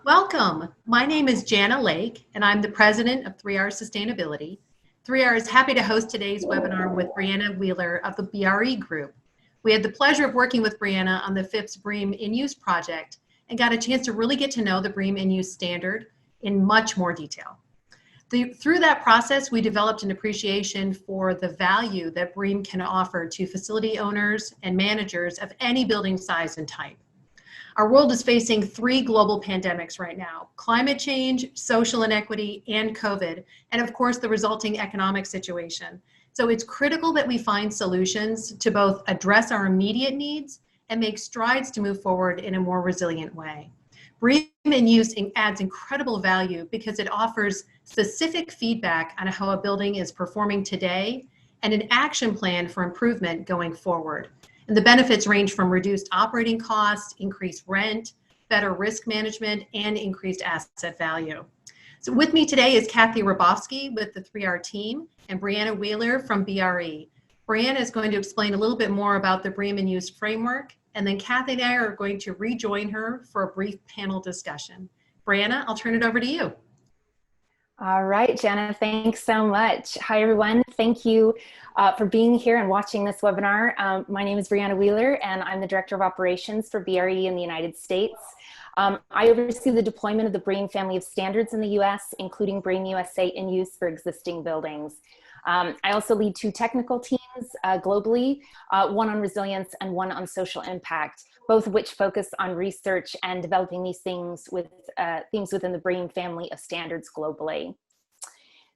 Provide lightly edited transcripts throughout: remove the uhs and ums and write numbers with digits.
Welcome. My name is Jana Lake, and I'm the president of 3R Sustainability. 3R is happy to host today's webinar with Breana Wheeler of the BRE Group. We had the pleasure of working with Breana on the Phipps BREEAM In-Use project and got a chance to really get to know the BREEAM In-Use standard in much more detail. Through that process, we developed an appreciation for the value that BREEAM can offer to facility owners and managers of any building size and type. Our world is facing three global pandemics right now: climate change, social inequity, and COVID, and of course the resulting economic situation. So it's critical that we find solutions to both address our immediate needs and make strides to move forward in a more resilient way. BREEAM In-Use adds incredible value because it offers specific feedback on how a building is performing today and an action plan for improvement going forward. And the benefits range from reduced operating costs, increased rent, better risk management, and increased asset value. So with me today is Kathy Hrabovsky with the 3R team and Breana Wheeler from BRE. Breana is going to explain a little bit more about the BREEAM In-Use framework, and then Kathy and I are going to rejoin her for a brief panel discussion. Breana, I'll turn it over to you. All right, Jana, thanks so much. Hi, everyone. Thank you for being here and watching this webinar. My name is Breana Wheeler, and I'm the Director of Operations for BRE in the United States. I oversee the deployment of the BREEAM family of standards in the U.S., including BREEAM USA In-Use for existing buildings. I also lead two technical teams globally, one on resilience and one on social impact, both of which focus on research and developing these things with themes within the BREEAM family of standards globally.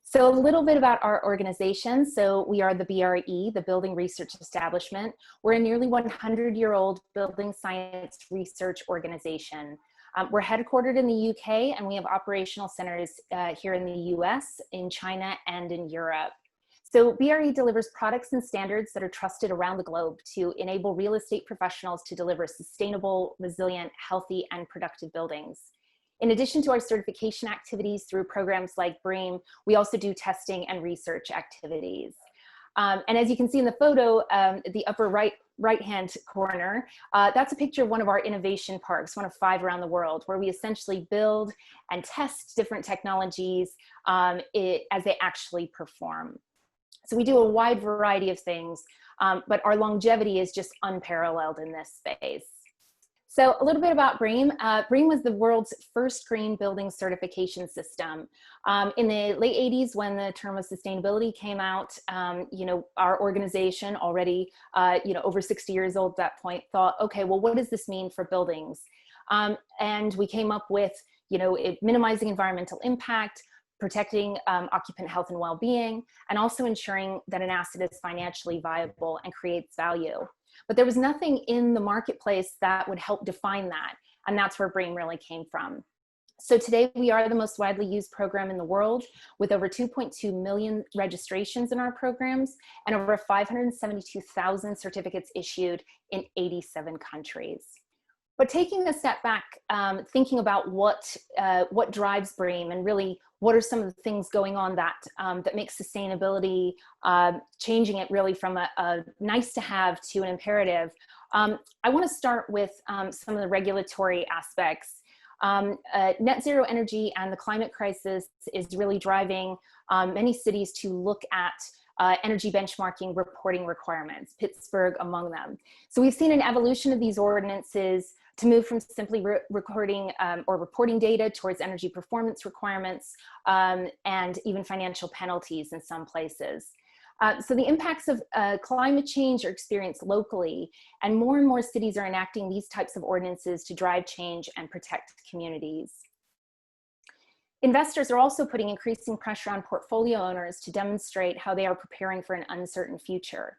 So a little bit about our organization. So we are the BRE, the Building Research Establishment. We're a nearly 100-year-old building science research organization. We're headquartered in the UK, and we have operational centers here in the US, in China, and in Europe. So BRE delivers products and standards that are trusted around the globe to enable real estate professionals to deliver sustainable, resilient, healthy, and productive buildings. In addition to our certification activities through programs like BREEAM, we also do testing and research activities. And as you can see in the photo, the upper right-hand corner, that's a picture of one of our innovation parks, one of 5 around the world, where we essentially build and test different technologies as they actually perform. So we do a wide variety of things, but our longevity is just unparalleled in this space. So a little bit about BREEAM. BREEAM was the world's first green building certification system. In the late 80s, when the term of sustainability came out, our organization, already over 60 years old at that point, thought, okay, well, what does this mean for buildings? And we came up with, minimizing environmental impact, protecting occupant health and well-being, and also ensuring that an asset is financially viable and creates value. But there was nothing in the marketplace that would help define that, and that's where BREEAM really came from. So today we are the most widely used program in the world, with over 2.2 million registrations in our programs and over 572,000 certificates issued in 87 countries. But taking a step back, thinking about what drives BREEAM and really what are some of the things going on that makes sustainability, changing it really from a nice to have to an imperative. I want to start with some of the regulatory aspects. Net zero energy and the climate crisis is really driving many cities to look at energy benchmarking reporting requirements, Pittsburgh among them. So we've seen an evolution of these ordinances to move from simply recording or reporting data towards energy performance requirements and even financial penalties in some places. So the impacts of climate change are experienced locally, and more cities are enacting these types of ordinances to drive change and protect communities. Investors are also putting increasing pressure on portfolio owners to demonstrate how they are preparing for an uncertain future.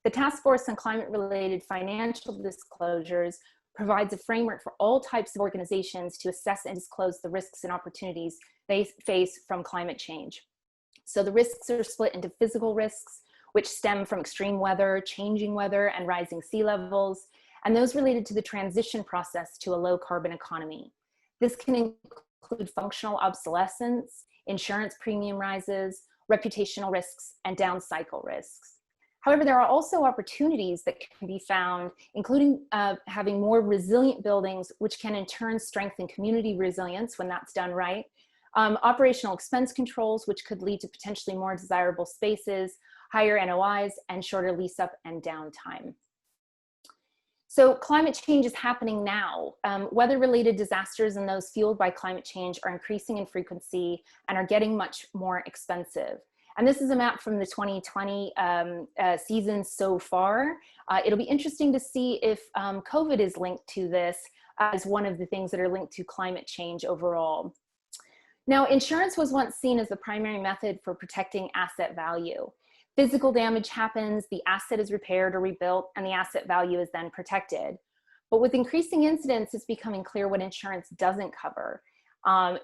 The Task Force on Climate-Related Financial Disclosures provides a framework for all types of organizations to assess and disclose the risks and opportunities they face from climate change. So the risks are split into physical risks, which stem from extreme weather, changing weather, and rising sea levels, and those related to the transition process to a low carbon economy. This can include functional obsolescence, insurance premium rises, reputational risks, and down cycle risks. However, there are also opportunities that can be found, including having more resilient buildings, which can in turn strengthen community resilience when that's done right. Operational expense controls, which could lead to potentially more desirable spaces, higher NOIs, and shorter lease up and downtime. So climate change is happening now. Weather-related disasters and those fueled by climate change are increasing in frequency and are getting much more expensive. And this is a map from the 2020 season so far. It'll be interesting to see if COVID is linked to this as one of the things that are linked to climate change overall. Now, insurance was once seen as the primary method for protecting asset value. Physical damage happens, the asset is repaired or rebuilt, and the asset value is then protected. But with increasing incidents, it's becoming clear what insurance doesn't cover.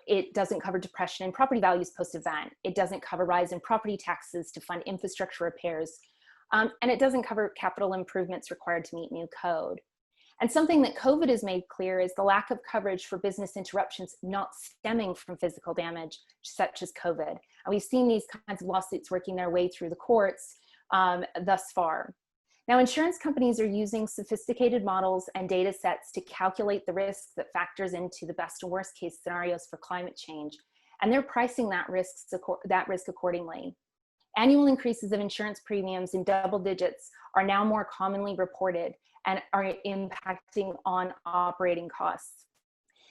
It doesn't cover depression in property values post-event. It doesn't cover rise in property taxes to fund infrastructure repairs. And it doesn't cover capital improvements required to meet new code. And something that COVID has made clear is the lack of coverage for business interruptions not stemming from physical damage, such as COVID. And we've seen these kinds of lawsuits working their way through the courts thus far. Now, insurance companies are using sophisticated models and data sets to calculate the risk that factors into the best and worst case scenarios for climate change, and they're pricing that risk accordingly. Annual increases of insurance premiums in double digits are now more commonly reported and are impacting on operating costs.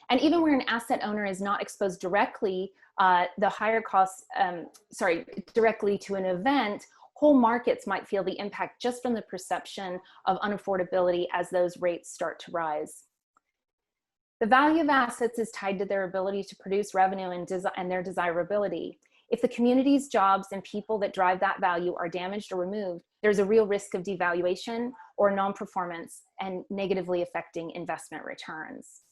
And even where an asset owner is not exposed directly, the higher costs, directly to an event, whole markets might feel the impact just from the perception of unaffordability as those rates start to rise. The value of assets is tied to their ability to produce revenue and their desirability. If the community's jobs and people that drive that value are damaged or removed, there's a real risk of devaluation or non-performance and negatively affecting investment returns.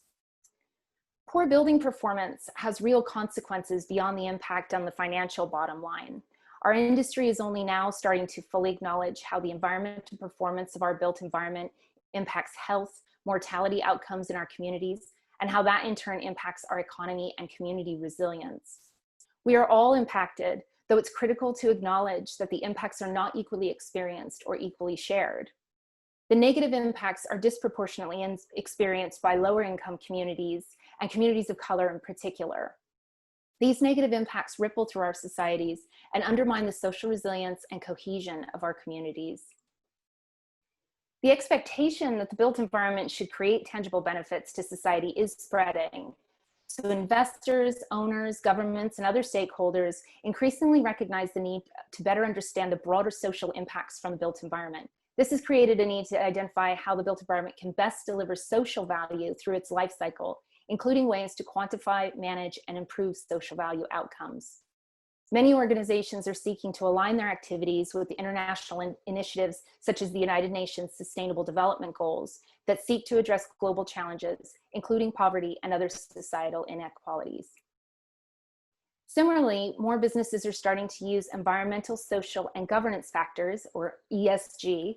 Poor building performance has real consequences beyond the impact on the financial bottom line. Our industry is only now starting to fully acknowledge how the environmental performance of our built environment impacts health, mortality outcomes in our communities, and how that in turn impacts our economy and community resilience. We are all impacted, though it's critical to acknowledge that the impacts are not equally experienced or equally shared. The negative impacts are disproportionately experienced by lower income communities and communities of color in particular. These negative impacts ripple through our societies and undermine the social resilience and cohesion of our communities. The expectation that the built environment should create tangible benefits to society is spreading. So investors, owners, governments, and other stakeholders increasingly recognize the need to better understand the broader social impacts from the built environment. This has created a need to identify how the built environment can best deliver social value through its life cycle, including ways to quantify, manage, and improve social value outcomes. Many organizations are seeking to align their activities with the international initiatives such as the United Nations Sustainable Development Goals that seek to address global challenges, including poverty and other societal inequalities. Similarly, more businesses are starting to use environmental, social, and governance factors, or ESG,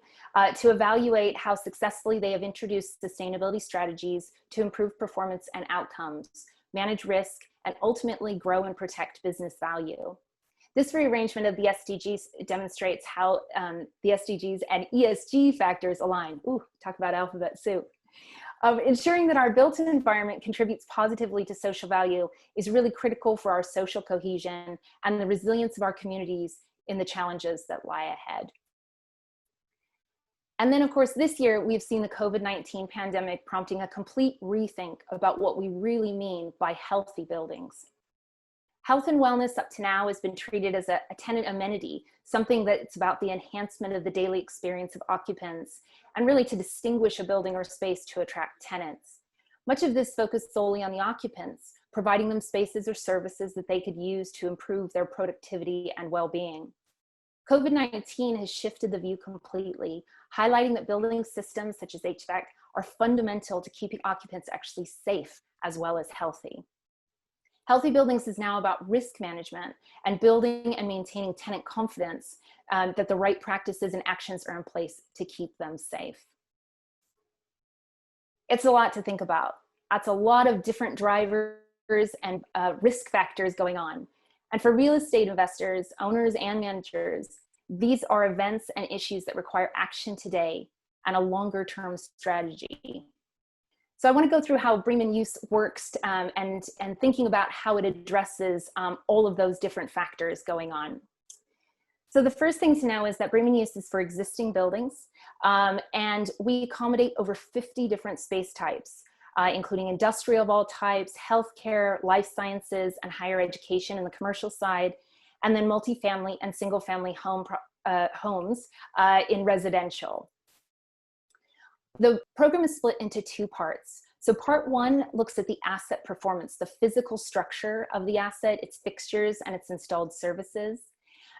to evaluate how successfully they have introduced sustainability strategies to improve performance and outcomes, manage risk, and ultimately grow and protect business value. This rearrangement of the SDGs demonstrates how the SDGs and ESG factors align. Ooh, talk about alphabet soup. Ensuring that our built environment contributes positively to social value is really critical for our social cohesion and the resilience of our communities in the challenges that lie ahead. And then, of course, this year we've seen the COVID-19 pandemic prompting a complete rethink about what we really mean by healthy buildings. Health and wellness up to now has been treated as a tenant amenity, something that's about the enhancement of the daily experience of occupants and really to distinguish a building or space to attract tenants. Much of this focused solely on the occupants, providing them spaces or services that they could use to improve their productivity and well-being. COVID-19 has shifted the view completely, highlighting that building systems such as HVAC are fundamental to keeping occupants actually safe as well as healthy. Healthy buildings is now about risk management and building and maintaining tenant confidence that the right practices and actions are in place to keep them safe. It's a lot to think about. That's a lot of different drivers and risk factors going on. And for real estate investors, owners, and managers, These are events and issues that require action today and a longer term strategy. So I want to go through how BREEAM In-Use works and thinking about how it addresses all of those different factors going on. So the first thing to know is that BREEAM In-Use is for existing buildings, and we accommodate over 50 different space types, including industrial of all types, healthcare, life sciences, and higher education in the commercial side, and then multifamily and single-family homes in residential. The program is split into two parts. So part one looks at the asset performance, the physical structure of the asset, its fixtures, and its installed services.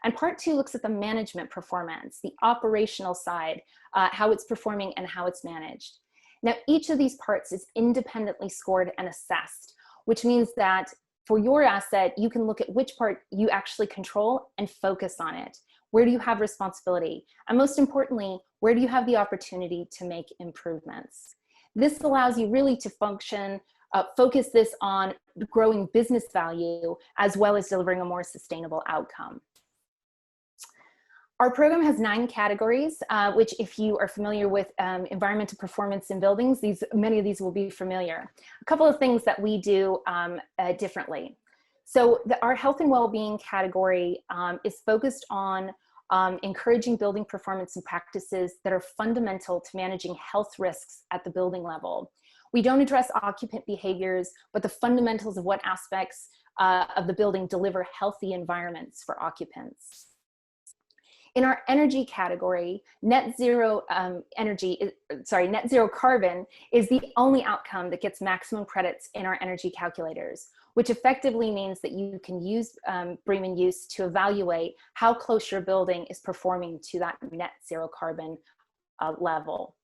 And part two looks at the management performance, the operational side, how it's performing and how it's managed. Now, each of these parts is independently scored and assessed, which means that for your asset, you can look at which part you actually control and focus on it. Where do you have responsibility? And most importantly, where do you have the opportunity to make improvements? This allows you really to focus this on growing business value as well as delivering a more sustainable outcome. Our program has 9 categories, which if you are familiar with environmental performance in buildings, many of these will be familiar. A couple of things that we do differently. So our health and well-being category is focused on encouraging building performance and practices that are fundamental to managing health risks at the building level. We don't address occupant behaviors, but the fundamentals of what aspects of the building deliver healthy environments for occupants. In our energy category, net zero carbon is the only outcome that gets maximum credits in our energy calculators, which effectively means that you can use BREEAM In-Use to evaluate how close your building is performing to that net zero carbon level.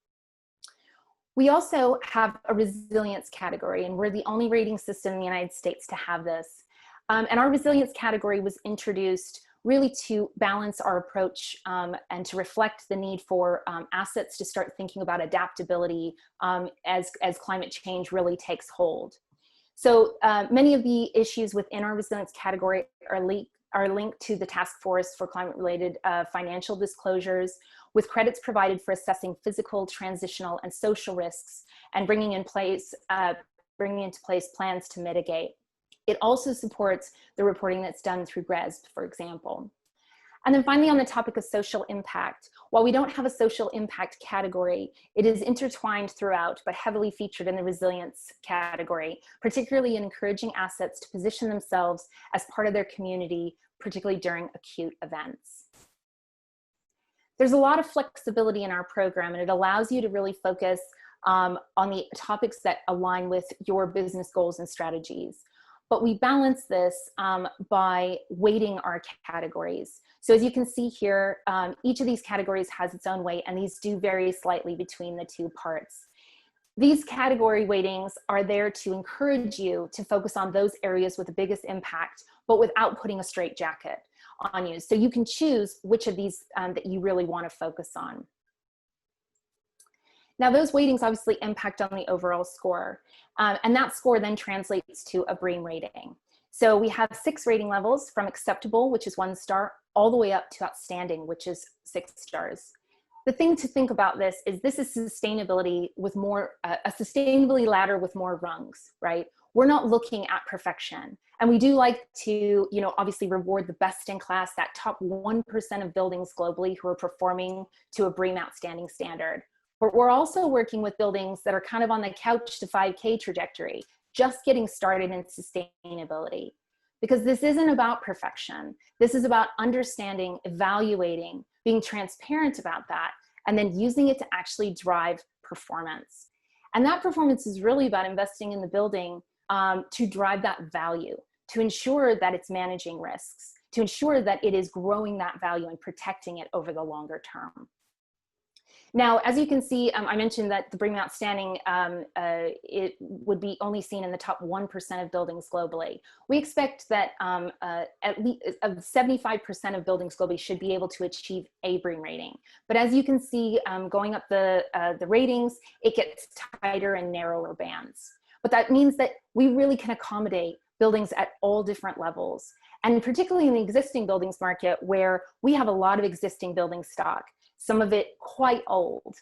We also have a resilience category, and we're the only rating system in the United States to have this. And our resilience category was introduced really to balance our approach and to reflect the need for assets to start thinking about adaptability as climate change really takes hold. So many of the issues within our resilience category are linked to the Task Force for Climate-Related Financial Disclosures, with credits provided for assessing physical, transitional, and social risks and bringing into place plans to mitigate. It also supports the reporting that's done through GRESB, for example. And then finally, on the topic of social impact, while we don't have a social impact category, it is intertwined throughout, but heavily featured in the resilience category, particularly in encouraging assets to position themselves as part of their community, particularly during acute events. There's a lot of flexibility in our program, and it allows you to really focus on the topics that align with your business goals and strategies. But we balance this by weighting our categories. So as you can see here, each of these categories has its own weight, and these do vary slightly between the two parts. These category weightings are there to encourage you to focus on those areas with the biggest impact, but without putting a straitjacket on you. So you can choose which of these that you really want to focus on. Now, those weightings obviously impact on the overall score, and that score then translates to a BREEAM rating. So we have 6 rating levels, from acceptable, which is 1 star, all the way up to outstanding, which is 6 stars. The thing to think about this is sustainability with more, a sustainability ladder with more rungs, right? We're not looking at perfection. And we do like to, obviously reward the best in class, that top 1% of buildings globally who are performing to a BREEAM outstanding standard. But we're also working with buildings that are kind of on the couch to 5K trajectory, just getting started in sustainability. Because this isn't about perfection. This is about understanding, evaluating, being transparent about that, and then using it to actually drive performance. And that performance is really about investing in the building to drive that value, to ensure that it's managing risks, to ensure that it is growing that value and protecting it over the longer term. Now, as you can see, I mentioned that the BREEAM Outstanding, it would be only seen in the top 1% of buildings globally. We expect that at least 75% of buildings globally should be able to achieve a BREEAM rating. But as you can see, going up the ratings, it gets tighter and narrower bands. But that means that we really can accommodate buildings at all different levels. And particularly in the existing buildings market, where we have a lot of existing building stock, some of it quite old.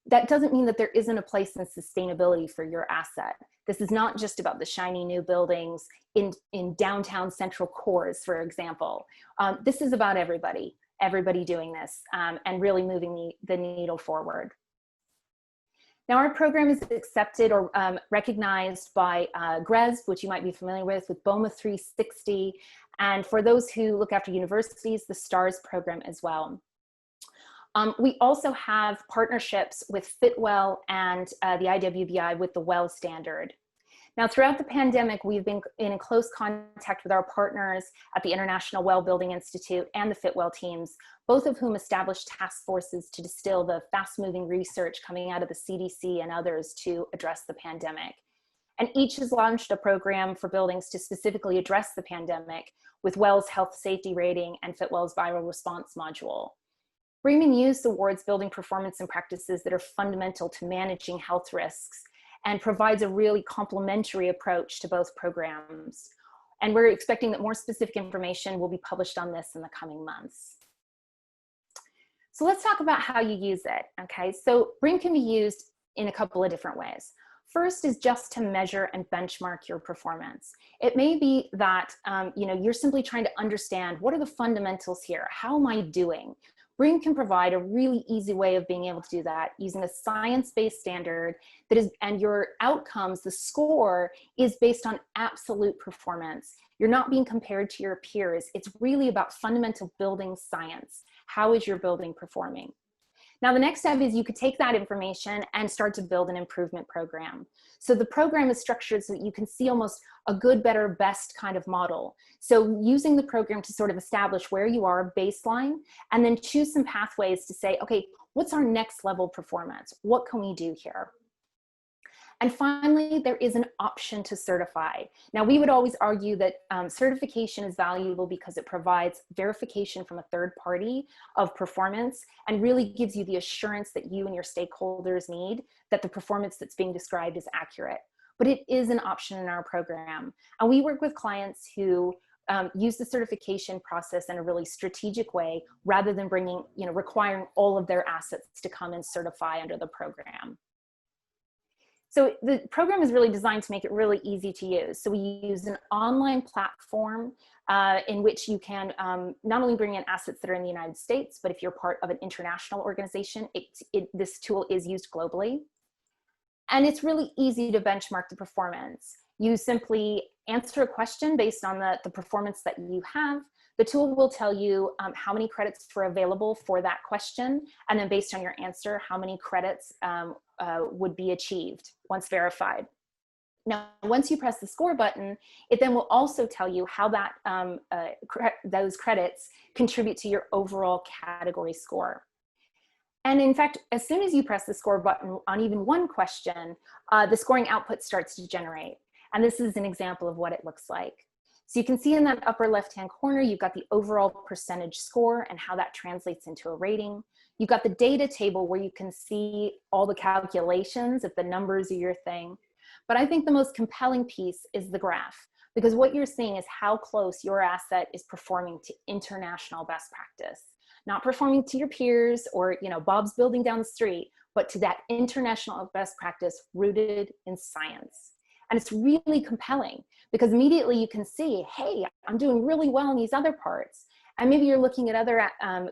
That doesn't mean that there isn't a place in sustainability for your asset. This is not just about the shiny new buildings in downtown central cores, for example. This is about everybody doing this and really moving the needle forward. Now, our program is accepted or recognized by GRESB, which you might be familiar with BOMA 360, and for those who look after universities, the STARS program as well. We also have partnerships with Fitwel and the IWBI with the WELL standard. Now, throughout the pandemic, we've been in close contact with our partners at the International Well Building Institute and the Fitwel teams, both of whom established task forces to distill the fast-moving research coming out of the CDC and others to address the pandemic. And each has launched a program for buildings to specifically address the pandemic with WELL's health safety rating and Fitwel's viral response module. BREEAM In-Use awards building performance and practices that are fundamental to managing health risks and provides a really complementary approach to both programs. And we're expecting that more specific information will be published on this in the coming months. So let's talk about how you use it, okay? So BREEAM can be used in a couple of different ways. First is just to measure and benchmark your performance. It may be that you're simply trying to understand what are the fundamentals here? How am I doing? BREEAM can provide a really easy way of being able to do that using a science-based standard that is, and your outcomes, the score, is based on absolute performance. You're not being compared to your peers. It's really about fundamental building science. How is your building performing? Now, the next step is you could take that information and start to build an improvement program. So the program is structured so that you can see almost a good, better, best kind of model. So using the program to sort of establish where you are, baseline, and then choose some pathways to say, okay, what's our next level performance? What can we do here? And finally, there is an option to certify. Now, we would always argue that certification is valuable because it provides verification from a third party of performance and really gives you the assurance that you and your stakeholders need that the performance that's being described is accurate. But it is an option in our program. And we work with clients who use the certification process in a really strategic way rather than requiring all of their assets to come and certify under the program. So the program is really designed to make it really easy to use. So we use an online platform in which you can not only bring in assets that are in the United States, but if you're part of an international organization, this tool is used globally. And it's really easy to benchmark the performance. You simply answer a question based on the performance that you have. The tool will tell you how many credits are available for that question, and then based on your answer, how many credits would be achieved once verified. Now, once you press the score button, it then will also tell you how that those credits contribute to your overall category score. And in fact, as soon as you press the score button on even one question, the scoring output starts to generate. And this is an example of what it looks like. So you can see in that upper left-hand corner, you've got the overall percentage score and how that translates into a rating. You've got the data table where you can see all the calculations if the numbers are your thing. But I think the most compelling piece is the graph, because what you're seeing is how close your asset is performing to international best practice. Not performing to your peers or Bob's building down the street, but to that international best practice rooted in science. And it's really compelling because immediately you can see, hey, I'm doing really well in these other parts. And maybe you're looking at other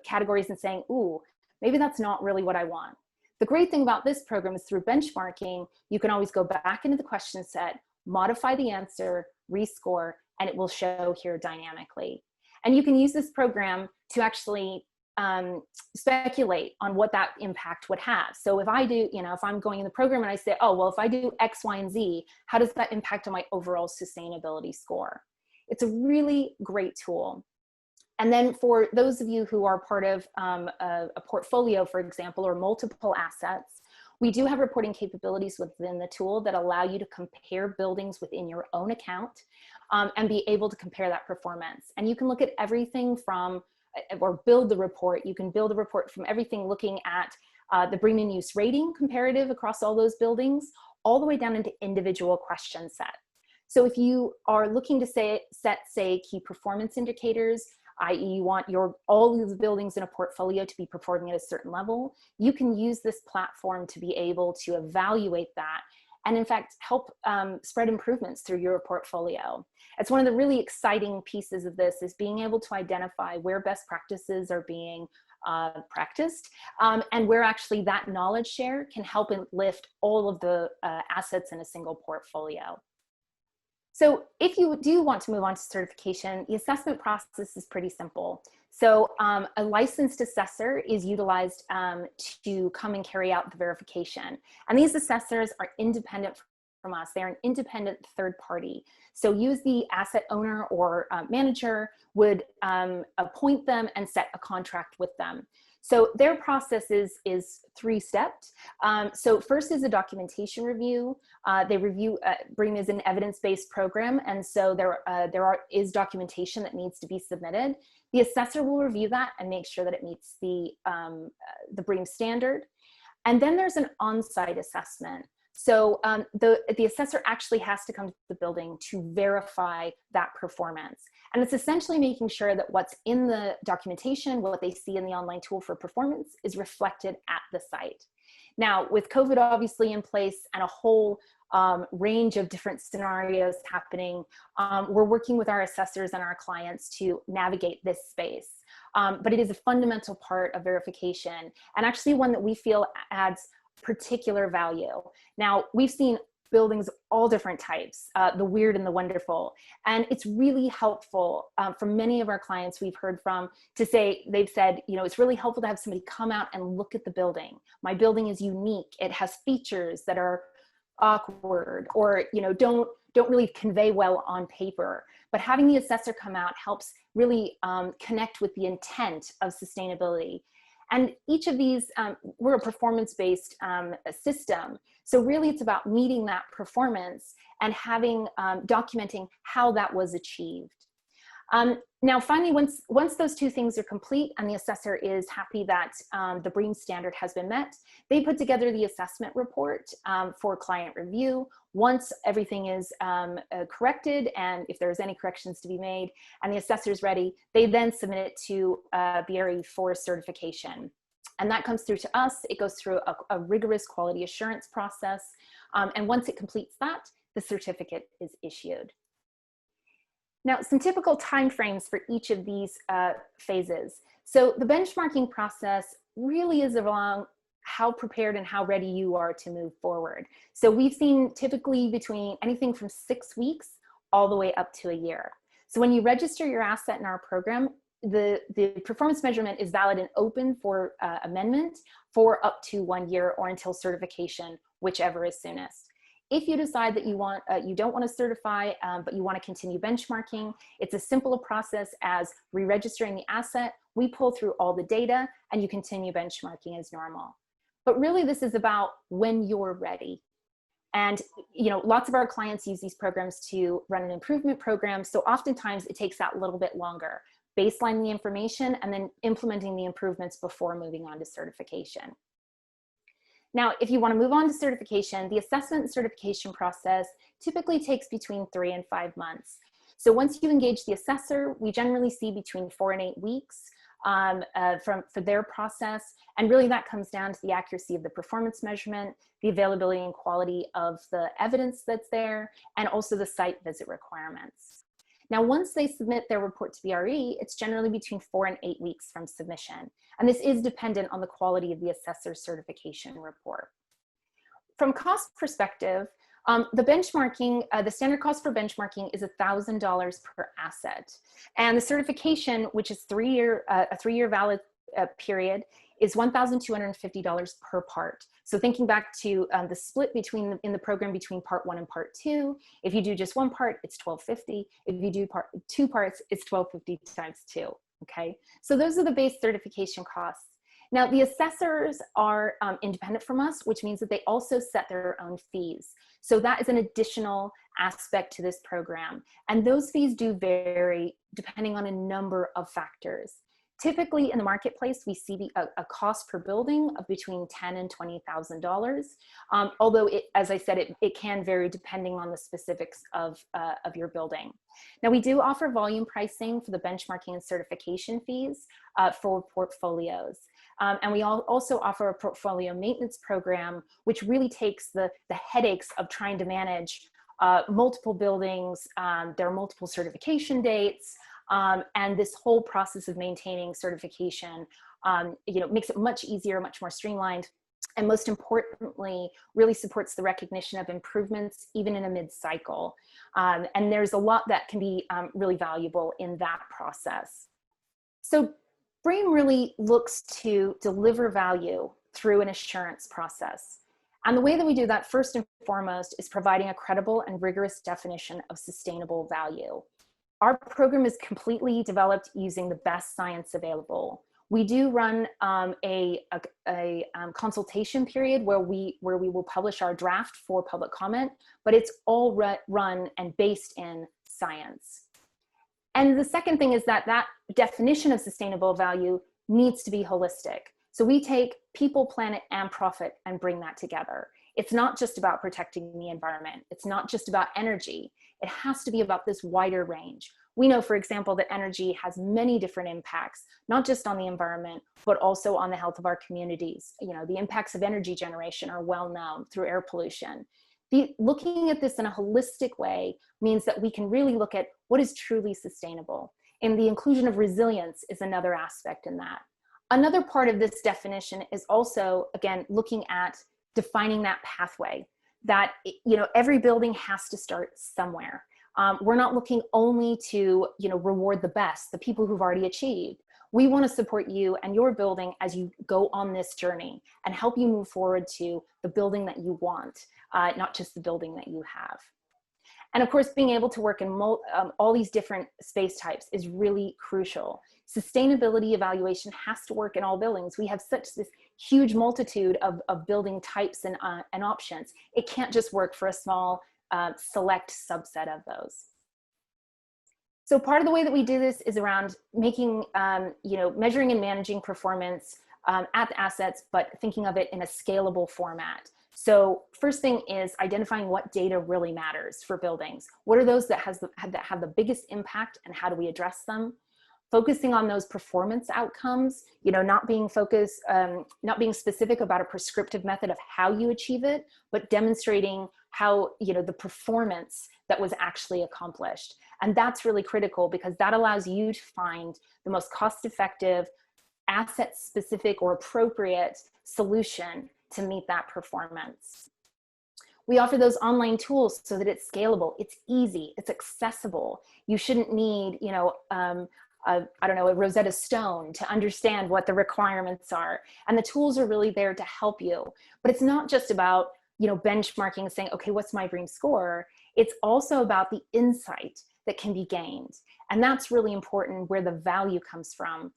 categories and saying, ooh, maybe that's not really what I want. The great thing about this program is through benchmarking, you can always go back into the question set, modify the answer, rescore, and it will show here dynamically. And you can use this program to actually speculate on what that impact would have. So if I do, if I'm going in the program and I say, oh, well, if I do X, Y, and Z, how does that impact on my overall sustainability score? It's a really great tool. And then for those of you who are part of a portfolio, for example, or multiple assets, we do have reporting capabilities within the tool that allow you to compare buildings within your own account and be able to compare that performance. And you can look at everything from or build the report. You can build a report from everything looking at the BREEAM In-Use rating comparative across all those buildings, all the way down into individual question set. So if you are looking to set key performance indicators, i.e. you want all of the buildings in a portfolio to be performing at a certain level, you can use this platform to be able to evaluate that and in fact help spread improvements through your portfolio. It's one of the really exciting pieces of this is being able to identify where best practices are being practiced and where actually that knowledge share can help and lift all of the assets in a single portfolio. So if you do want to move on to certification, the assessment process is pretty simple. So a licensed assessor is utilized to come and carry out the verification. And these assessors are independent from us. They're an independent third party. So you as the asset owner or manager would appoint them and set a contract with them. So their process is three-stepped. So first is a documentation review. They review, BREEAM is an evidence-based program, and so there is documentation that needs to be submitted. The assessor will review that and make sure that it meets the BREEAM standard. And then there's an on-site assessment. So the assessor actually has to come to the building to verify that performance. And it's essentially making sure that what's in the documentation, what they see in the online tool for performance is reflected at the site. Now, with COVID obviously in place and a whole range of different scenarios happening, we're working with our assessors and our clients to navigate this space. But it is a fundamental part of verification, and actually one that we feel adds particular value. Now, we've seen buildings of all different types, the weird and the wonderful. And it's really helpful for many of our clients we've heard from to say, they've said, you know, it's really helpful to have somebody come out and look at the building. My building is unique. It has features that are awkward or, you know, don't really convey well on paper. But having the assessor come out helps really connect with the intent of sustainability. And each of these, we're a performance-based system. So really it's about meeting that performance and having, documenting how that was achieved. Now, finally, once those two things are complete and the assessor is happy that the BREEAM standard has been met, they put together the assessment report for client review. Once everything is corrected, and if there's any corrections to be made, and the assessor is ready, they then submit it to BRE for certification. And that comes through to us. It goes through a rigorous quality assurance process. And once it completes that, the certificate is issued. Now, some typical timeframes for each of these phases. So the benchmarking process really is around how prepared and how ready you are to move forward. So we've seen typically between anything from 6 weeks all the way up to a year. So when you register your asset in our program, the performance measurement is valid and open for amendment for up to 1 year or until certification, whichever is soonest. If you decide that you don't want to certify, but you want to continue benchmarking, it's as simple a process as re-registering the asset. We pull through all the data and you continue benchmarking as normal. But really this is about when you're ready. And you know, lots of our clients use these programs to run an improvement program. So oftentimes it takes that little bit longer, baselining the information and then implementing the improvements before moving on to certification. Now, if you want to move on to certification, the assessment and certification process typically takes between 3 and 5 months. So once you engage the assessor, we generally see between 4 and 8 weeks for their process. And really that comes down to the accuracy of the performance measurement, the availability and quality of the evidence that's there, and also the site visit requirements. Now, once they submit their report to BRE, it's generally between 4 and 8 weeks from submission. And this is dependent on the quality of the assessor's certification report. From cost perspective, the benchmarking, the standard cost for benchmarking is $1,000 per asset. And the certification, which is a 3-year valid period, is $1,250 per part. So thinking back to the split in the program between part 1 and part 2, if you do just one part, it's $1,250. If you do 2 parts, it's $1,250 times 2, okay? So those are the base certification costs. Now, the assessors are independent from us, which means that they also set their own fees. So that is an additional aspect to this program. And those fees do vary depending on a number of factors. Typically in the marketplace, we see a cost per building of between $10,000 and $20,000. Although, as I said, it can vary depending on the specifics of your building. Now, we do offer volume pricing for the benchmarking and certification fees for portfolios. And we also offer a portfolio maintenance program, which really takes the headaches of trying to manage multiple buildings. There are multiple certification dates. And this whole process of maintaining certification, makes it much easier, much more streamlined, and most importantly, really supports the recognition of improvements even in a mid-cycle. And there's a lot that can be really valuable in that process. So BREEAM really looks to deliver value through an assurance process. And the way that we do that, first and foremost, is providing a credible and rigorous definition of sustainable value. Our program is completely developed using the best science available. We do run a consultation period where we will publish our draft for public comment, but it's all run and based in science. And the second thing is that definition of sustainable value needs to be holistic. So we take people, planet, and profit and bring that together. It's not just about protecting the environment. It's not just about energy. It has to be about this wider range. We know, for example, that energy has many different impacts, not just on the environment, but also on the health of our communities. The impacts of energy generation are well known through air pollution. Looking at this in a holistic way means that we can really look at what is truly sustainable. And the inclusion of resilience is another aspect in that. Another part of this definition is also, again, looking at defining that pathway that, every building has to start somewhere. We're not looking only to, reward the best, the people who've already achieved. We want to support you and your building as you go on this journey and help you move forward to the building that you want, not just the building that you have. And of course, being able to work in all these different space types is really crucial. Sustainability evaluation has to work in all buildings. We have this huge multitude of building types and options. It can't just work for a small select subset of those. So part of the way that we do this is around making, measuring and managing performance at the assets, but thinking of it in a scalable format. So first thing is identifying what data really matters for buildings. What are those that have the biggest impact, and how do we address them? Focusing on those performance outcomes, not being specific about a prescriptive method of how you achieve it, but demonstrating how, the performance that was actually accomplished. And that's really critical because that allows you to find the most cost-effective, asset-specific or appropriate solution to meet that performance. We offer those online tools so that it's scalable, it's easy, it's accessible. You shouldn't need, a Rosetta Stone to understand what the requirements are. And the tools are really there to help you. But it's not just about, benchmarking and saying, okay, what's my BREEAM score? It's also about the insight that can be gained. And that's really important, where the value comes from,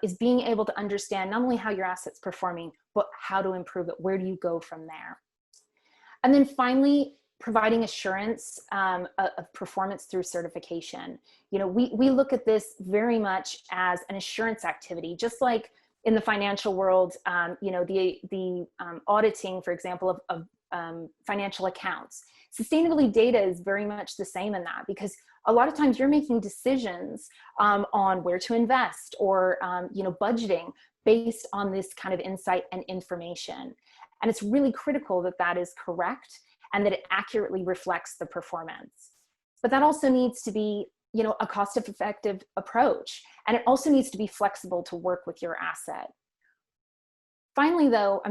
is being able to understand not only how your asset's performing, but how to improve it. Where do you go from there? And then finally, providing assurance of performance through certification. We look at this very much as an assurance activity, just like in the financial world, the auditing, for example, of financial accounts. Sustainability data is very much the same in that, because a lot of times you're making decisions on where to invest or budgeting based on this kind of insight and information. And it's really critical that that is correct and that it accurately reflects the performance. But that also needs to be, a cost-effective approach. And it also needs to be flexible to work with your asset. Finally, though,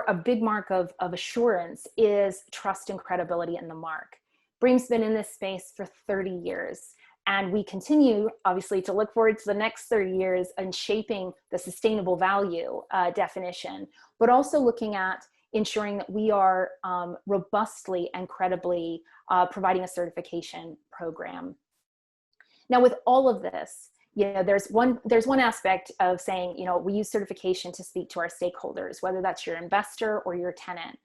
a big mark of assurance is trust and credibility in the mark. BREEAM's been in this space for 30 years. And we continue, obviously, to look forward to the next 30 years and shaping the sustainable value definition, but also looking at ensuring that we are robustly and credibly providing a certification program. Now, with all of this, there's one aspect of saying, we use certification to speak to our stakeholders, whether that's your investor or your tenant.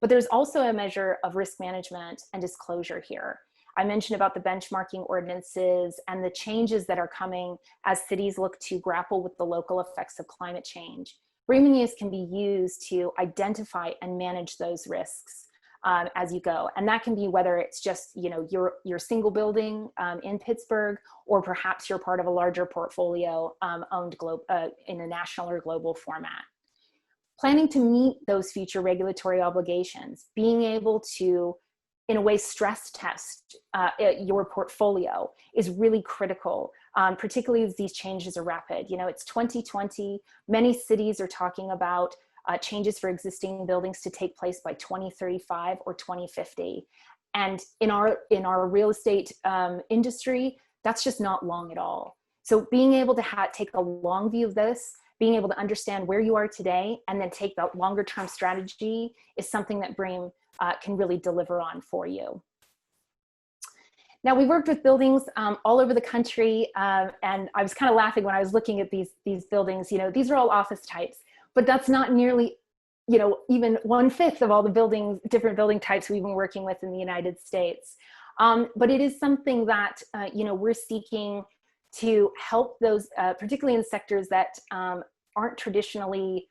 But there's also a measure of risk management and disclosure here. I mentioned about the benchmarking ordinances and the changes that are coming as cities look to grapple with the local effects of climate change. BREEAM In-Use can be used to identify and manage those risks as you go. And that can be whether it's just, you know, your single building in Pittsburgh, or perhaps you're part of a larger portfolio owned in a national or global format. Planning to meet those future regulatory obligations, being able to, in a way, stress test your portfolio is really critical, particularly as these changes are rapid. You know, it's 2020. Many cities are talking about changes for existing buildings to take place by 2035 or 2050. And in our real estate industry, that's just not long at all. So being able to take a long view of this, being able to understand where you are today, and then take that longer term strategy is something that BREEAM can really deliver on for you. Now, we worked with buildings all over the country, and I was kind of laughing when I was looking at these buildings. You know, these are all office types, but that's not nearly, you know, even 1/5 of all the different building types we've been working with in the United States. But it is something that, you know, we're seeking to help those, particularly in sectors that aren't traditionally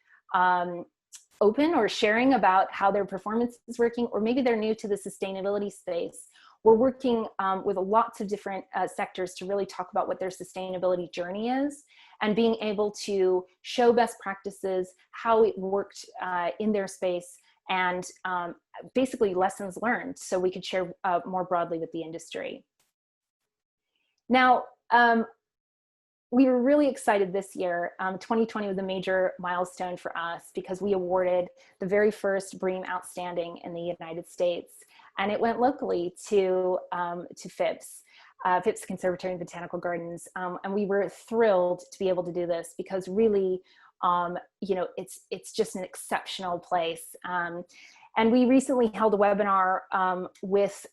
open or sharing about how their performance is working, or maybe they're new to the sustainability space. We're working with lots of different sectors to really talk about what their sustainability journey is, and being able to show best practices, how it worked in their space, and basically lessons learned, so we could share more broadly with the industry. Now, we were really excited this year. 2020 was a major milestone for us because we awarded the very first BREEAM Outstanding in the United States, and it went locally to Phipps, Phipps Conservatory and Botanical Gardens, and we were thrilled to be able to do this because really, you know, it's just an exceptional place. And we recently held a webinar with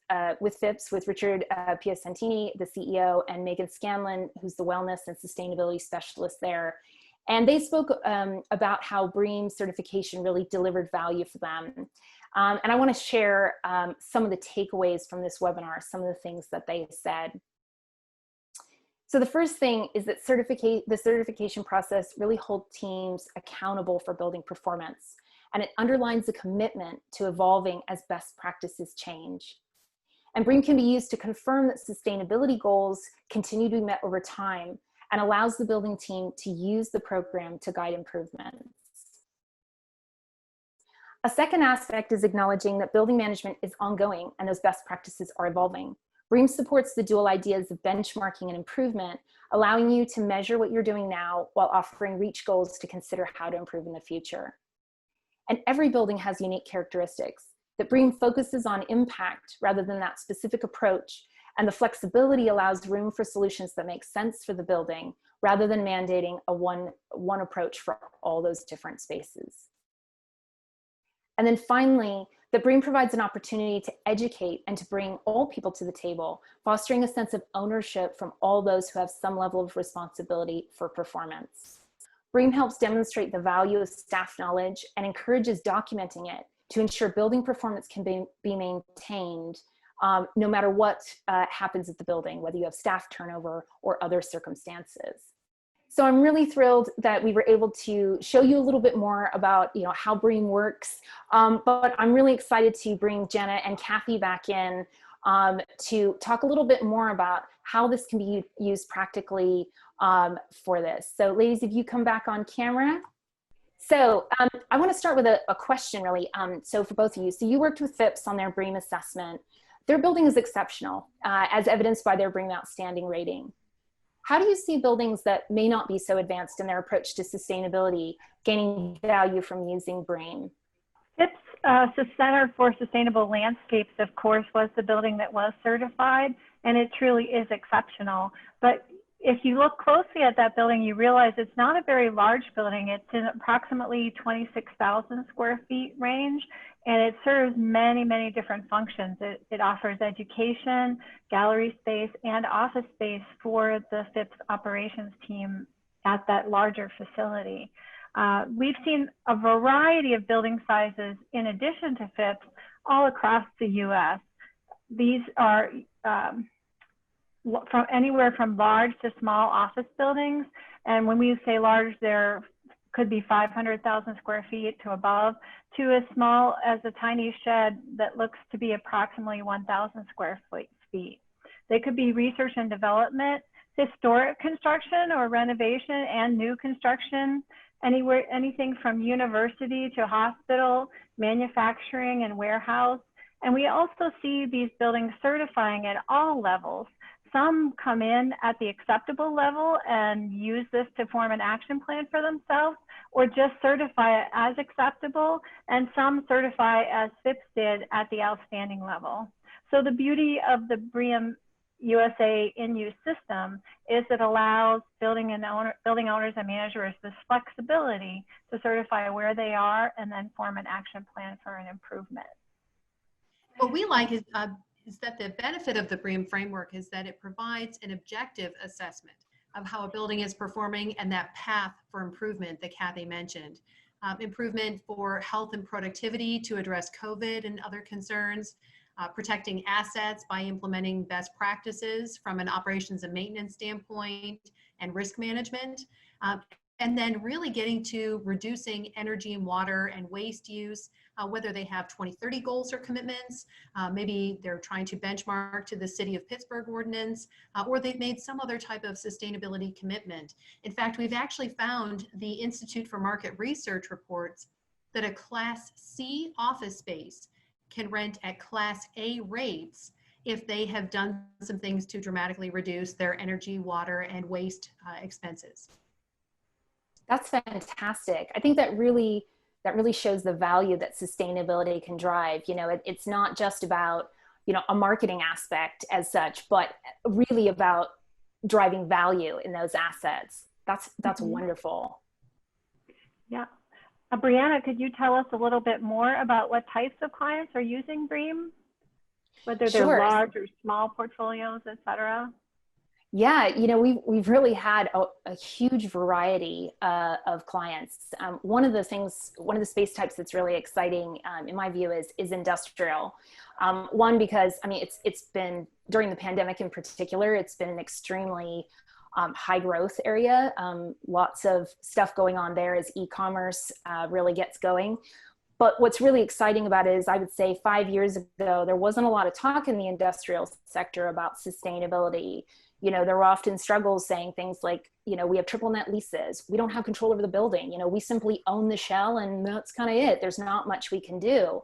Phipps, with Richard Piacentini, the CEO, and Megan Scanlon, who's the wellness and sustainability specialist there. And they spoke about how BREEAM certification really delivered value for them. And I want to share some of the takeaways from this webinar, some of the things that they said. So the first thing is that the certification process really holds teams accountable for building performance, and it underlines the commitment to evolving as best practices change. And BREEAM can be used to confirm that sustainability goals continue to be met over time, and allows the building team to use the program to guide improvements. A second aspect is acknowledging that building management is ongoing and those best practices are evolving. BREEAM supports the dual ideas of benchmarking and improvement, allowing you to measure what you're doing now while offering reach goals to consider how to improve in the future. And every building has unique characteristics. That BREEAM focuses on impact rather than that specific approach, and the flexibility allows room for solutions that make sense for the building rather than mandating a one approach for all those different spaces. And then finally, that BREEAM provides an opportunity to educate and to bring all people to the table, fostering a sense of ownership from all those who have some level of responsibility for performance. BREEAM helps demonstrate the value of staff knowledge and encourages documenting it to ensure building performance can be maintained no matter what happens at the building, whether you have staff turnover or other circumstances. So I'm really thrilled that we were able to show you a little bit more about, you know, how BREEAM works, but I'm really excited to bring Jana and Kathy back in to talk a little bit more about how this can be used practically for this. So ladies, if you come back on camera. So I want to start with a question really. So for both of you, so you worked with Phipps on their BREEAM assessment. Their building is exceptional, as evidenced by their BREEAM Outstanding rating. How do you see buildings that may not be so advanced in their approach to sustainability gaining value from using BREEAM? Phipps Center for Sustainable Landscapes, of course, was the building that was certified, and it truly is exceptional. But if you look closely at that building, you realize it's not a very large building. It's in approximately 26,000 square feet range, and it serves many, many different functions. It offers education, gallery space, and office space for the Phipps operations team at that larger facility. We've seen a variety of building sizes in addition to Phipps all across the U.S. These are from anywhere from large to small office buildings. And when we say large, there could be 500,000 square feet to above, to as small as a tiny shed that looks to be approximately 1,000 square feet. They could be research and development, historic construction or renovation, and new construction, anything from university to hospital, manufacturing and warehouse. And we also see these buildings certifying at all levels. Some come in at the acceptable level and use this to form an action plan for themselves, or just certify it as acceptable, and some certify as Phipps did at the outstanding level. So the beauty of the BREEAM USA In-Use system is it allows building owners and managers this flexibility to certify where they are and then form an action plan for an improvement. What we like is that the benefit of the BREEAM framework is that it provides an objective assessment of how a building is performing and that path for improvement that Kathy mentioned. Improvement for health and productivity to address COVID and other concerns, protecting assets by implementing best practices from an operations and maintenance standpoint and risk management, and then really getting to reducing energy and water and waste use, whether they have 2030 goals or commitments, maybe they're trying to benchmark to the city of Pittsburgh ordinance, or they've made some other type of sustainability commitment. In fact, we've actually found the Institute for Market Research reports that a Class C office space can rent at Class A rates if they have done some things to dramatically reduce their energy, water, and waste expenses. That's fantastic. I think that really shows the value that sustainability can drive. You know, it's not just about, you know, a marketing aspect as such, but really about driving value in those assets. That's wonderful. Yeah. Breana, could you tell us a little bit more about what types of clients are using BREEAM? Whether they're large or small portfolios, et cetera? Yeah, you know, we've really had a huge variety of clients. One of the space types that's really exciting, in my view, is industrial. One, because I mean, it's been, during the pandemic in particular, it's been an extremely high growth area. Lots of stuff going on there as e-commerce really gets going. But what's really exciting about it is, I would say 5 years ago, there wasn't a lot of talk in the industrial sector about sustainability. You know, there were often struggles saying things like, you know, we have triple net leases. We don't have control over the building. You know, we simply own the shell and that's kind of it. There's not much we can do.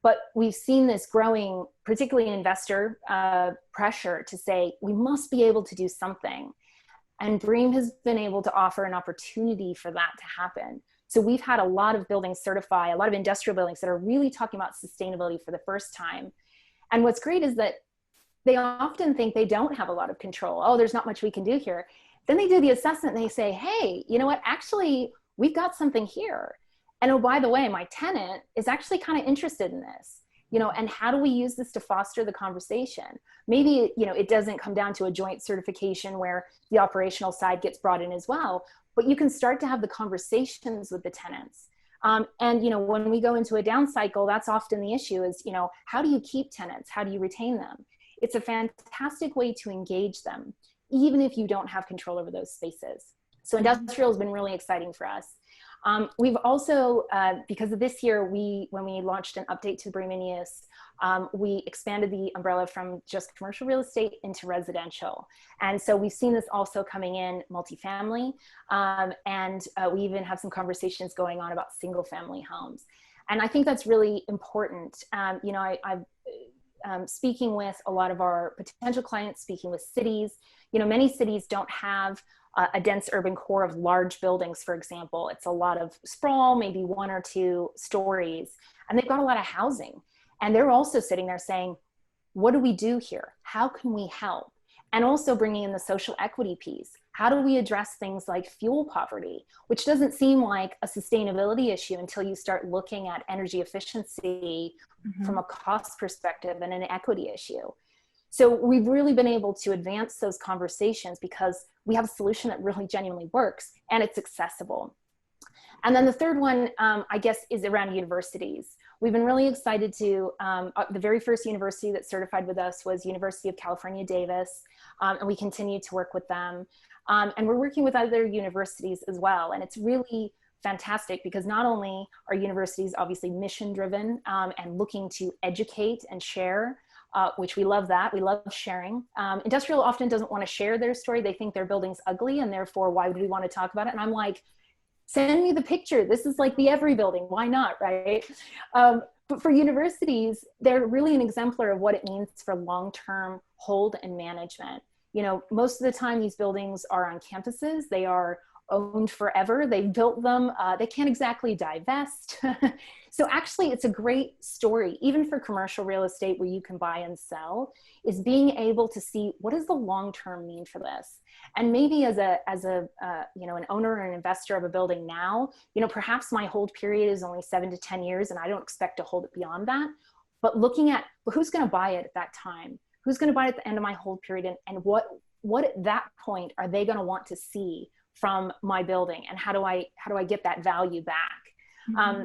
But we've seen this growing, particularly in investor pressure to say, we must be able to do something. And BREEAM has been able to offer an opportunity for that to happen. So we've had a lot of buildings certify, a lot of industrial buildings that are really talking about sustainability for the first time. And what's great is that they often think they don't have a lot of control. Oh, there's not much we can do here. Then they do the assessment and they say, hey, you know what, actually, we've got something here. And oh, by the way, my tenant is actually kind of interested in this, you know, and how do we use this to foster the conversation? Maybe, you know, it doesn't come down to a joint certification where the operational side gets brought in as well, but you can start to have the conversations with the tenants. And, you know, when we go into a down cycle, that's often the issue is, you know, how do you keep tenants? How do you retain them? It's a fantastic way to engage them, even if you don't have control over those spaces. So industrial has been really exciting for us. We've also, because of this year, when we launched an update to BREEAM In-Use, we expanded the umbrella from just commercial real estate into residential. And so we've seen this also coming in multifamily, and we even have some conversations going on about single family homes. And I think that's really important. You know, I've speaking with a lot of our potential clients, speaking with cities. You know, many cities don't have a dense urban core of large buildings, for example. It's a lot of sprawl, maybe 1 or 2 stories, and they've got a lot of housing. And they're also sitting there saying, what do we do here? How can we help? And also bringing in the social equity piece. How do we address things like fuel poverty, which doesn't seem like a sustainability issue until you start looking at energy efficiency from a cost perspective and an equity issue. So we've really been able to advance those conversations because we have a solution that really genuinely works and it's accessible. And then the third one, I guess, is around universities. we've been really excited to, the very first university that certified with us was University of California, Davis, and we continue to work with them. And we're working with other universities as well. And it's really fantastic because not only are universities obviously mission driven and looking to educate and share, which we love that. We love sharing. Industrial often doesn't want to share their story. They think their building's ugly and therefore why would we want to talk about it? And I'm like, send me the picture. This is like the every building. Why not, right? But for universities, they're really an exemplar of what it means for long-term hold and management. You know, most of the time these buildings are on campuses. They are owned forever. They've built them. They can't exactly divest. So actually it's a great story, even for commercial real estate where you can buy and sell, is being able to see what does the long-term mean for this? And maybe as a you know, an owner or an investor of a building now, you know, perhaps my hold period is only 7 to 10 years and I don't expect to hold it beyond that. But looking at, well, who's going to buy it at that time? Who's going to buy it at the end of my hold period? And what at that point are they going to want to see from my building, and how do I get that value back? Mm-hmm.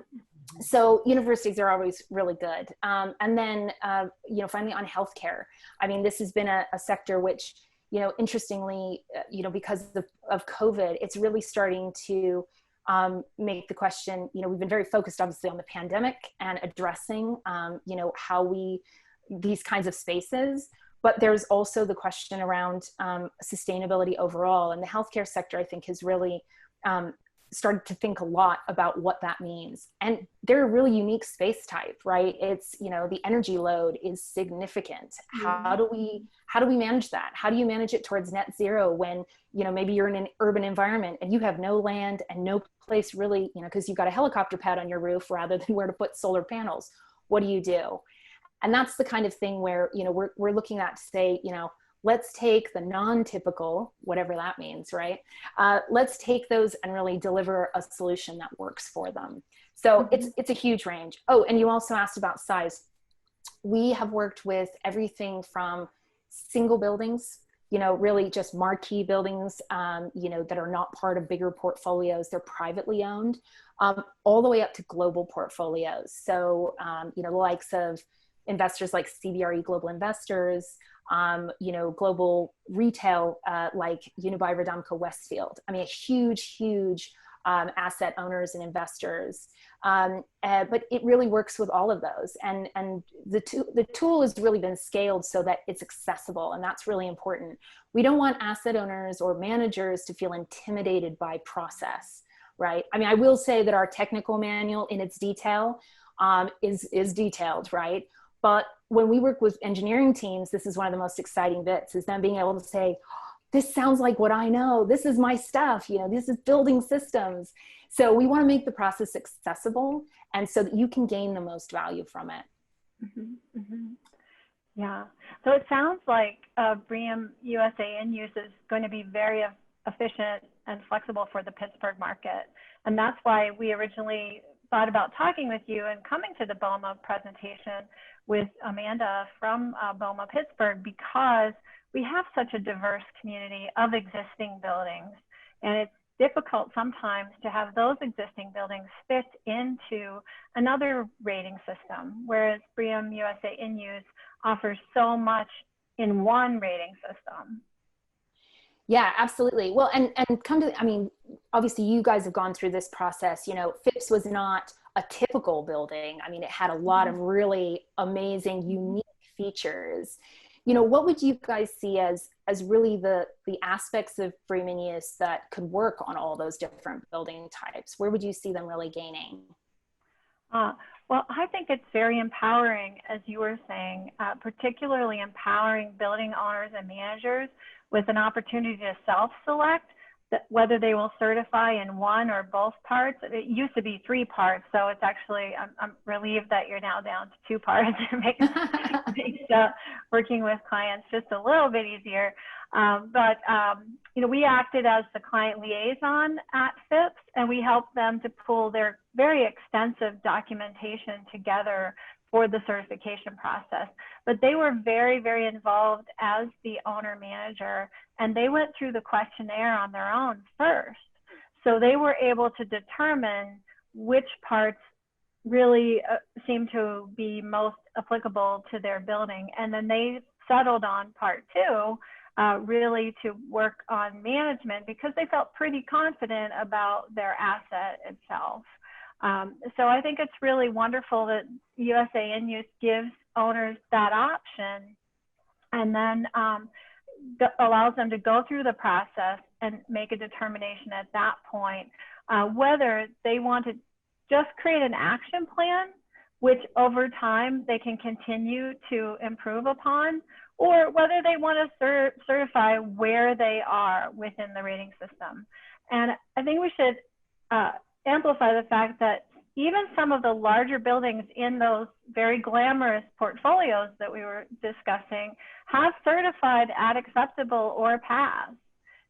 So universities are always really good. And then, you know, finally on healthcare, I mean, this has been a sector which, you know, interestingly, you know, because of COVID, it's really starting to make the question, you know, we've been very focused obviously on the pandemic and addressing, you know, these kinds of spaces. But there's also the question around sustainability overall. And the healthcare sector, I think, has really started to think a lot about what that means. And they're a really unique space type, right? It's, you know, the energy load is significant. How do we manage that? How do you manage it towards net zero when, you know, maybe you're in an urban environment and you have no land and no place really, you know, because you've got a helicopter pad on your roof rather than where to put solar panels. What do you do? And that's the kind of thing where, you know, we're looking at to say, you know, let's take the non-typical, whatever that means, right? Let's take those and really deliver a solution that works for them. So it's a huge range. Oh, and you also asked about size. We have worked with everything from single buildings, you know, really just marquee buildings, you know, that are not part of bigger portfolios. They're privately owned, all the way up to global portfolios. So, you know, the likes of investors like CBRE Global Investors, you know, global retail like Unibail Rodamco Westfield. I mean, huge asset owners and investors. But it really works with all of those. And the tool has really been scaled so that it's accessible. And that's really important. We don't want asset owners or managers to feel intimidated by process, right? I mean, I will say that our technical manual in its detail is detailed, right? But when we work with engineering teams, this is one of the most exciting bits, is them being able to say, this sounds like what I know. This is my stuff. You know, this is building systems. So we want to make the process accessible and so that you can gain the most value from it. Mm-hmm, mm-hmm. Yeah. So it sounds like BREEAM USA In-Use is going to be very efficient and flexible for the Pittsburgh market. And that's why we originally thought about talking with you and coming to the BOMA presentation with Amanda from BOMA Pittsburgh, because we have such a diverse community of existing buildings, and it's difficult sometimes to have those existing buildings fit into another rating system, whereas BREEAM USA In-Use offers so much in one rating system. Yeah, absolutely. Well, and come to, I mean, obviously you guys have gone through this process. You know, Phipps was not a typical building. I mean, it had a lot of really amazing, unique features. You know, what would you guys see as really the aspects of BREEAM In-Use that could work on all those different building types? Where would you see them really gaining? Well, I think it's very empowering, as you were saying, particularly empowering building owners and managers with an opportunity to self-select whether they will certify in one or both parts. It used to be 3 parts, so it's actually, I'm relieved that you're now down to 2 parts. It makes working with clients just a little bit easier. You know, we acted as the client liaison at Phipps, and we helped them to pull their very extensive documentation together for the certification process. But they were very, very involved as the owner manager, and they went through the questionnaire on their own first. So they were able to determine which parts really seemed to be most applicable to their building. And then they settled on part two, really to work on management because they felt pretty confident about their asset itself. So I think it's really wonderful that USA In-Use gives owners that option and then allows them to go through the process and make a determination at that point whether they want to just create an action plan, which over time they can continue to improve upon, or whether they want to certify where they are within the rating system. And I think we should amplify the fact that even some of the larger buildings in those very glamorous portfolios that we were discussing have certified at acceptable or pass.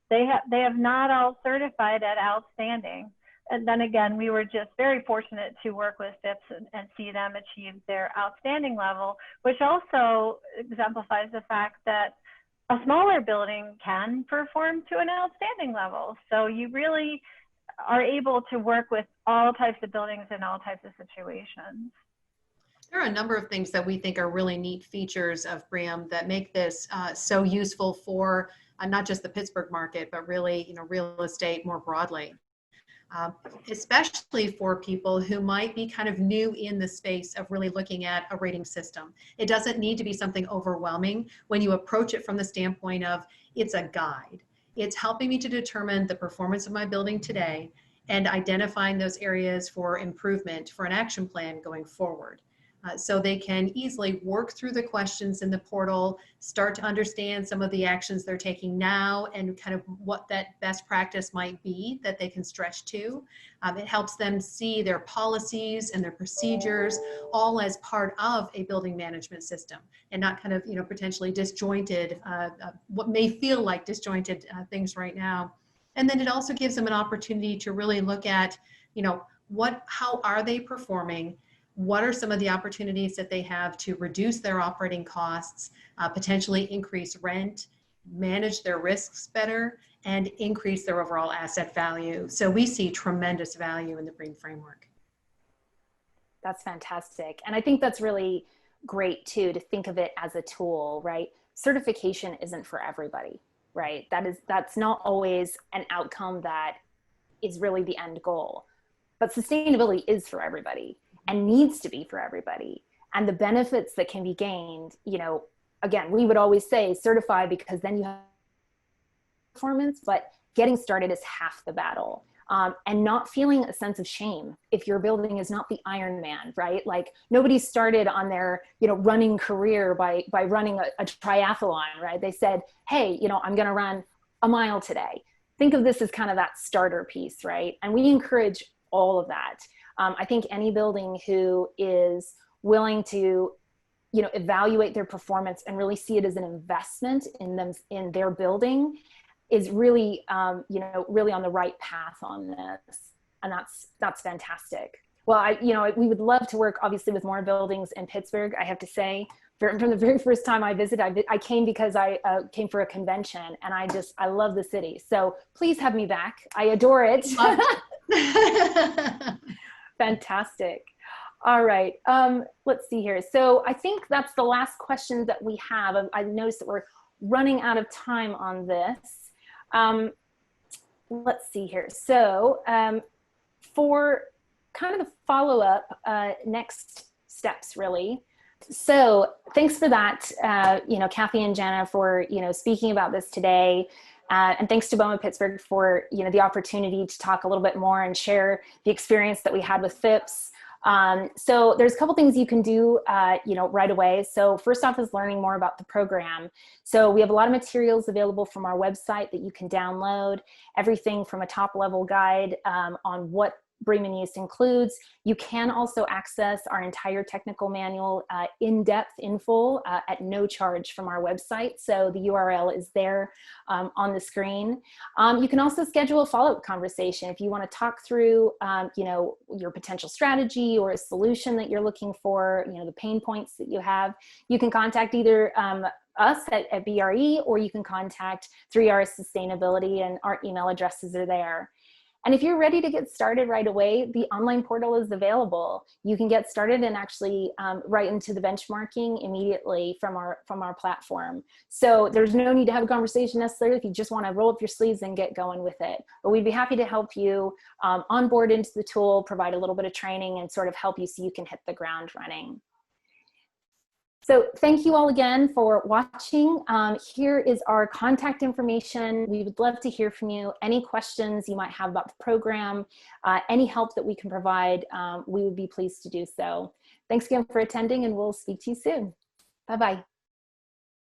They have not all certified at outstanding. And then again, we were just very fortunate to work with Phipps and see them achieve their outstanding level, which also exemplifies the fact that a smaller building can perform to an outstanding level. So you really are able to work with all types of buildings in all types of situations. There are a number of things that we think are really neat features of BREEAM that make this so useful for not just the Pittsburgh market, but really, real estate more broadly. Especially for people who might be kind of new in the space of really looking at a rating system. It doesn't need to be something overwhelming when you approach it from the standpoint of it's a guide. It's helping me to determine the performance of my building today and identifying those areas for improvement for an action plan going forward. So they can easily work through the questions in the portal, start to understand some of the actions they're taking now and kind of what that best practice might be that they can stretch to. It helps them see their policies and their procedures all as part of a building management system and not kind of, potentially disjointed, what may feel like disjointed things right now. And then it also gives them an opportunity to really look at, how are they performing? What are some of the opportunities that they have to reduce their operating costs, potentially increase rent, manage their risks better, and increase their overall asset value? So we see tremendous value in the BREEAM framework. That's fantastic. And I think that's really great too, to think of it as a tool, right? Certification isn't for everybody, right? That's not always an outcome that is really the end goal, but sustainability is for everybody and needs to be for everybody. And the benefits that can be gained, again, we would always say certify because then you have performance, but getting started is half the battle. And not feeling a sense of shame if your building is not the Iron Man, right? Like nobody started on their, running career by running a triathlon, right? They said, hey, I'm gonna run a mile today. Think of this as kind of that starter piece, right? And we encourage all of that. I think any building who is willing to, evaluate their performance and really see it as an investment in them, in their building, is really, really on the right path on this. And that's fantastic. Well, we would love to work obviously with more buildings in Pittsburgh. I have to say, from the very first time I visited, I came because I came for a convention, and I love the city. So please have me back. I adore it. Fantastic. All right. Let's see here. So I think that's the last question that we have. I noticed that we're running out of time on this. Let's see here. So for kind of the follow-up, next steps really. So thanks for that, Kathy and Jana, for, speaking about this today. And thanks to BOMA Pittsburgh for, the opportunity to talk a little bit more and share the experience that we had with Phipps. So there's a couple things you can do, right away. So first off is learning more about the program. So we have a lot of materials available from our website that you can download, everything from a top level guide on what BREEAM In-Use includes. You can also access our entire technical manual in depth, in full, at no charge from our website. So the URL is there on the screen. You can also schedule a follow-up conversation if you want to talk through, your potential strategy or a solution that you're looking for, the pain points that you have. You can contact either us at BRE, or you can contact 3R Sustainability, and our email addresses are there. And if you're ready to get started right away, the online portal is available. You can get started and actually right into the benchmarking immediately from our platform. So there's no need to have a conversation necessarily if you just want to roll up your sleeves and get going with it. But we'd be happy to help you onboard into the tool, provide a little bit of training, and sort of help you so you can hit the ground running. So thank you all again for watching. Here is our contact information. We would love to hear from you. Any questions you might have about the program, any help that we can provide, we would be pleased to do so. Thanks again for attending, and we'll speak to you soon. Bye-bye.